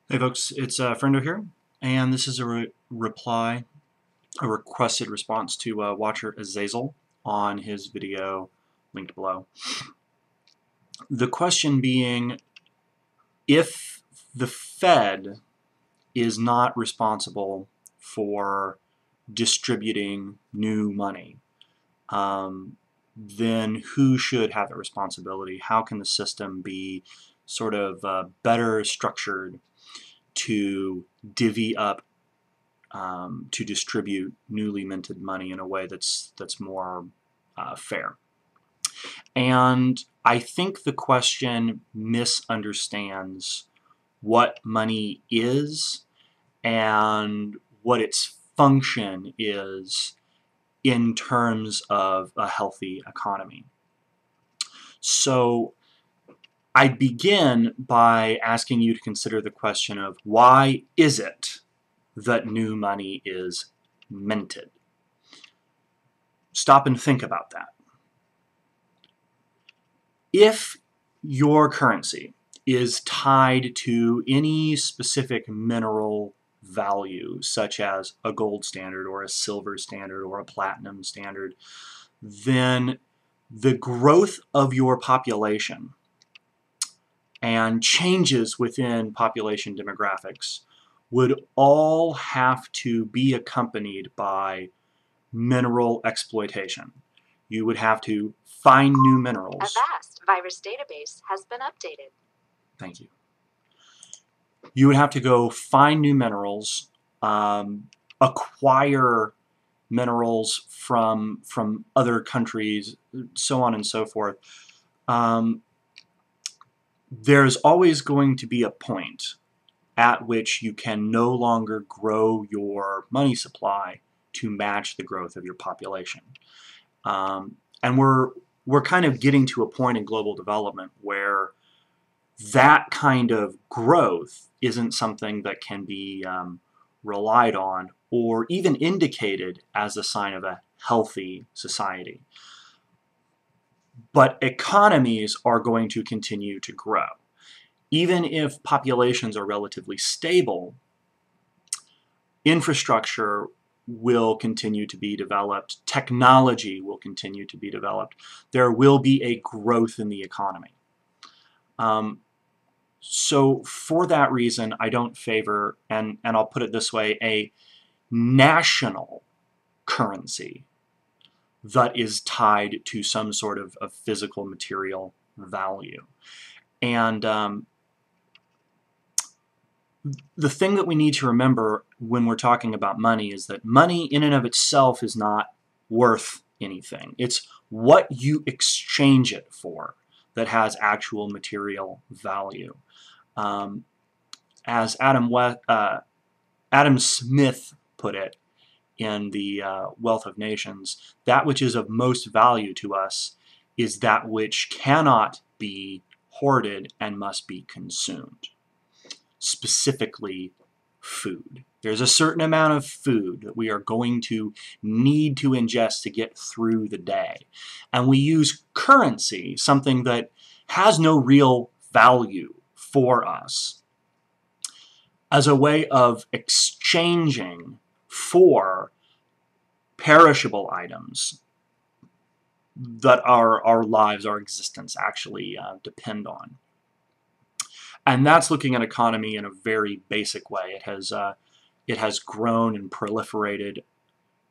Hey folks, it's Friendo here, and this is a requested response to watcher Azazel on his video linked below. The question being, if the Fed is not responsible for distributing new money, then who should have the responsibility? How can the system be sort of better structured to divvy up, to distribute newly minted money in a way that's more fair? And I think the question misunderstands what money is and what its function is in terms of a healthy economy. So I'd begin by asking you to consider the question of why is it that new money is minted? Stop and think about that. If your currency is tied to any specific mineral value, such as a gold standard or a silver standard or a platinum standard, then the growth of your population and changes within population demographics would all have to be accompanied by mineral exploitation. You would have to find new minerals. A vast virus database has been updated. Thank you. You would have to go find new minerals, acquire minerals from other countries, so on and so forth. There's always going to be a point at which you can no longer grow your money supply to match the growth of your population. And we're kind of getting to a point in global development where that kind of growth isn't something that can be relied on or even indicated as a sign of a healthy society. But economies are going to continue to grow. Even if populations are relatively stable, infrastructure will continue to be developed, technology will continue to be developed, there will be a growth in the economy. So for that reason, I don't favor, and I'll put it this way, a national currency that is tied to some sort of physical material value. And the thing that we need to remember when we're talking about money is that money in and of itself is not worth anything. It's what you exchange it for that has actual material value. As Adam Smith put it in the Wealth of Nations, that which is of most value to us is that which cannot be hoarded and must be consumed. Specifically, food. There's a certain amount of food that we are going to need to ingest to get through the day. And we use currency, something that has no real value for us, as a way of exchanging for perishable items that our lives, our existence actually depend on. And that's looking at economy in a very basic way. It has grown and proliferated,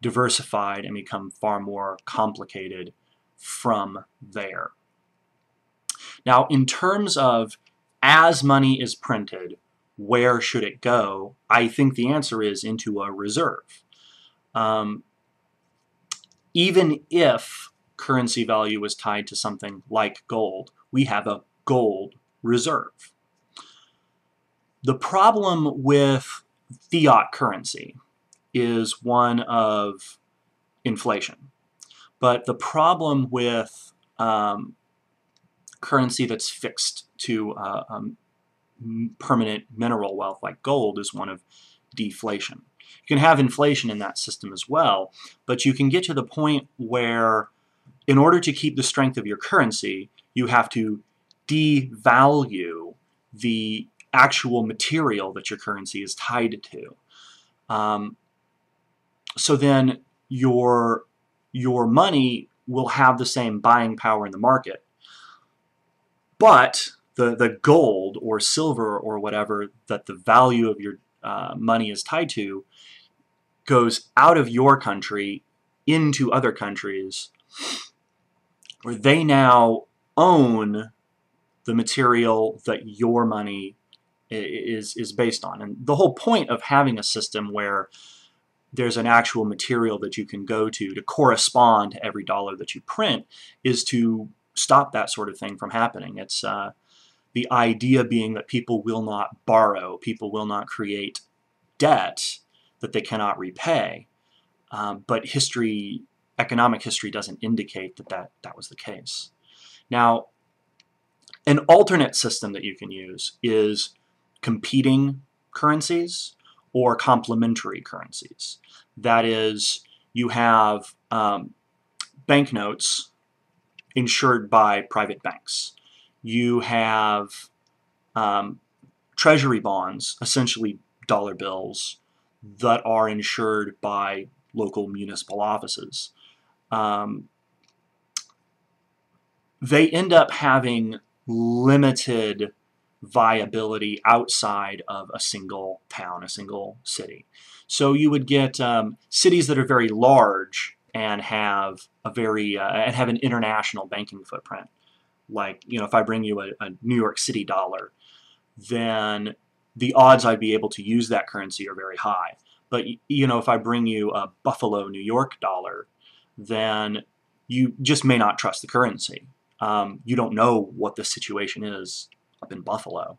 diversified, and become far more complicated from there. Now, in terms of as money is printed, where should it go? I think the answer is into a reserve. Even if currency value is tied to something like gold, we have a gold reserve. The problem with fiat currency is one of inflation. But the problem with currency that's fixed to permanent mineral wealth like gold is one of deflation. You can have inflation in that system as well, but you can get to the point where in order to keep the strength of your currency, you have to devalue the actual material that your currency is tied to. So then your money will have the same buying power in the market, but the gold or silver or whatever that the value of your money is tied to goes out of your country into other countries where they now own the material that your money is based on. And the whole point of having a system where there's an actual material that you can go to correspond to every dollar that you print is to stop that sort of thing from happening. It's the idea being that people will not borrow, people will not create debt that they cannot repay. But history, economic history, doesn't indicate that was the case. Now, an alternate system that you can use is competing currencies or complementary currencies. That is, you have banknotes insured by private banks. You have treasury bonds, essentially dollar bills, that are insured by local municipal offices. They end up having limited viability outside of a single town, a single city. So you would get cities that are very large and have an international banking footprint. Like, if I bring you a New York City dollar, then the odds I'd be able to use that currency are very high. But if I bring you a Buffalo, New York dollar, then you just may not trust the currency. You don't know what the situation is up in Buffalo.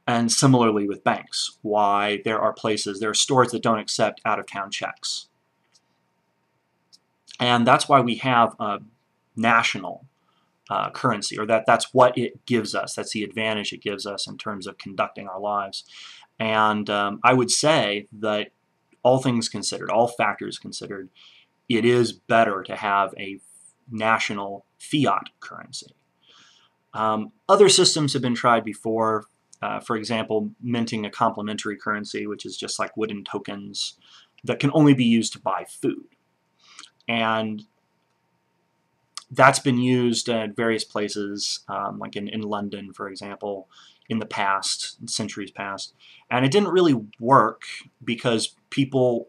And similarly with banks, why there are stores that don't accept out-of-town checks. And that's why we have a national currency, or that's what it gives us. That's the advantage it gives us in terms of conducting our lives. And I would say that all things considered, all factors considered, it is better to have a national fiat currency. Other systems have been tried before. For example, minting a complementary currency, which is just like wooden tokens that can only be used to buy food. And that's been used at various places, like in London, for example, in the past, centuries past. And it didn't really work because people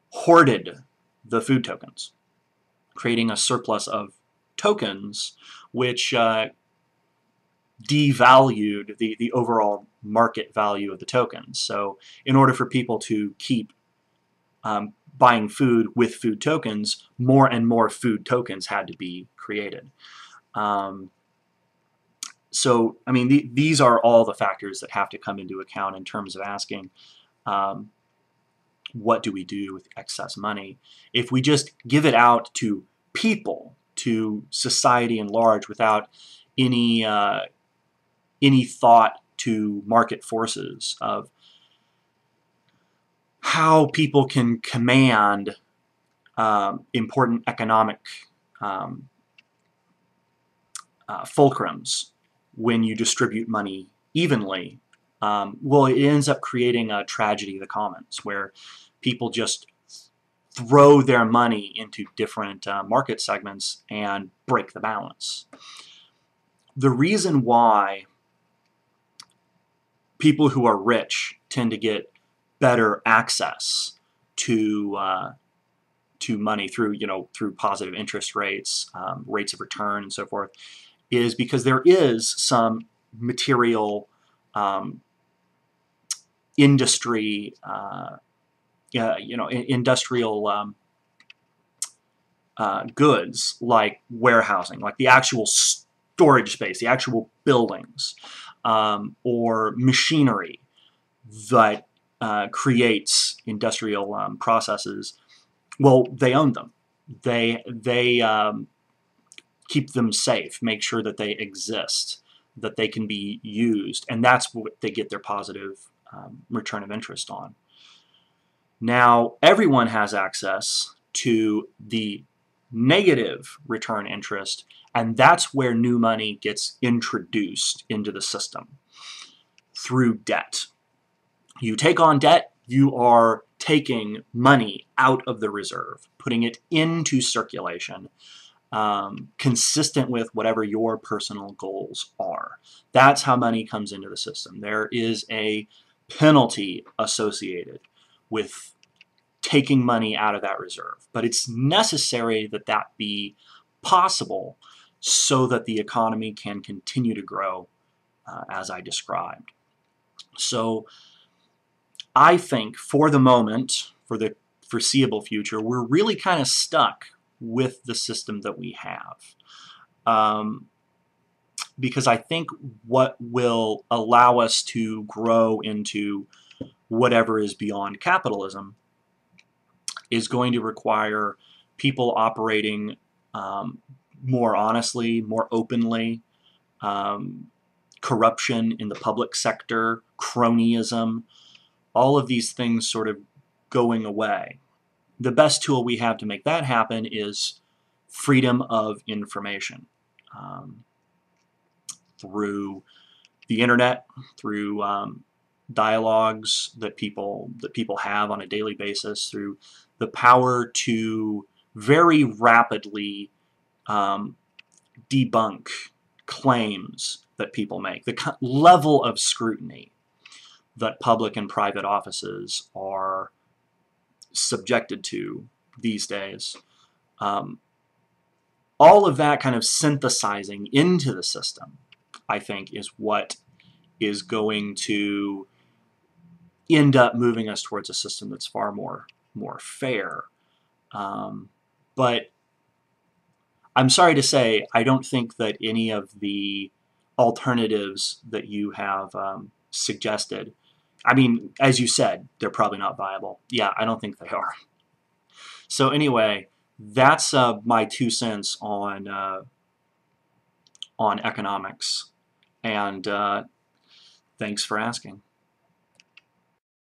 hoarded the food tokens, creating a surplus of tokens, which devalued the overall market value of the tokens. So in order for people to keep buying food with food tokens, more and more food tokens had to be created. So, I mean, these are all the factors that have to come into account in terms of asking, what do we do with excess money? If we just give it out to people, to society in large, without any thought to market forces of how people can command important economic fulcrums when you distribute money evenly, well, it ends up creating a tragedy of the commons, where people just throw their money into different market segments and break the balance. The reason why people who are rich tend to get better access to money through positive interest rates, rates of return, and so forth, is because there is some material industry, industrial goods like warehousing, like the actual storage space, the actual buildings, or machinery that creates industrial processes. Well, they own them. They keep them safe, make sure that they exist, that they can be used, and that's what they get their positive return of interest on. Now, everyone has access to the negative return interest And that's where new money gets introduced into the system through debt. You take on debt, you are taking money out of the reserve, putting it into circulation, consistent with whatever your personal goals are. That's how money comes into the system. There is a penalty associated with taking money out of that reserve, but it's necessary that that be possible so that the economy can continue to grow as I described. So I think for the moment, for the foreseeable future, we're really kind of stuck with the system that we have. Because I think what will allow us to grow into whatever is beyond capitalism is going to require people operating more honestly, more openly, corruption in the public sector, cronyism, all of these things sort of going away. The best tool we have to make that happen is freedom of information through the internet, through dialogues that people have on a daily basis, through the power to very rapidly debunk claims that people make, the level of scrutiny that public and private offices are subjected to these days. All of that kind of synthesizing into the system, I think, is what is going to end up moving us towards a system that's far more fair. But I'm sorry to say, I don't think that any of the alternatives that you have suggested, I mean, as you said, they're probably not viable. Yeah, I don't think they are. So anyway, that's my 2 cents on economics, and thanks for asking.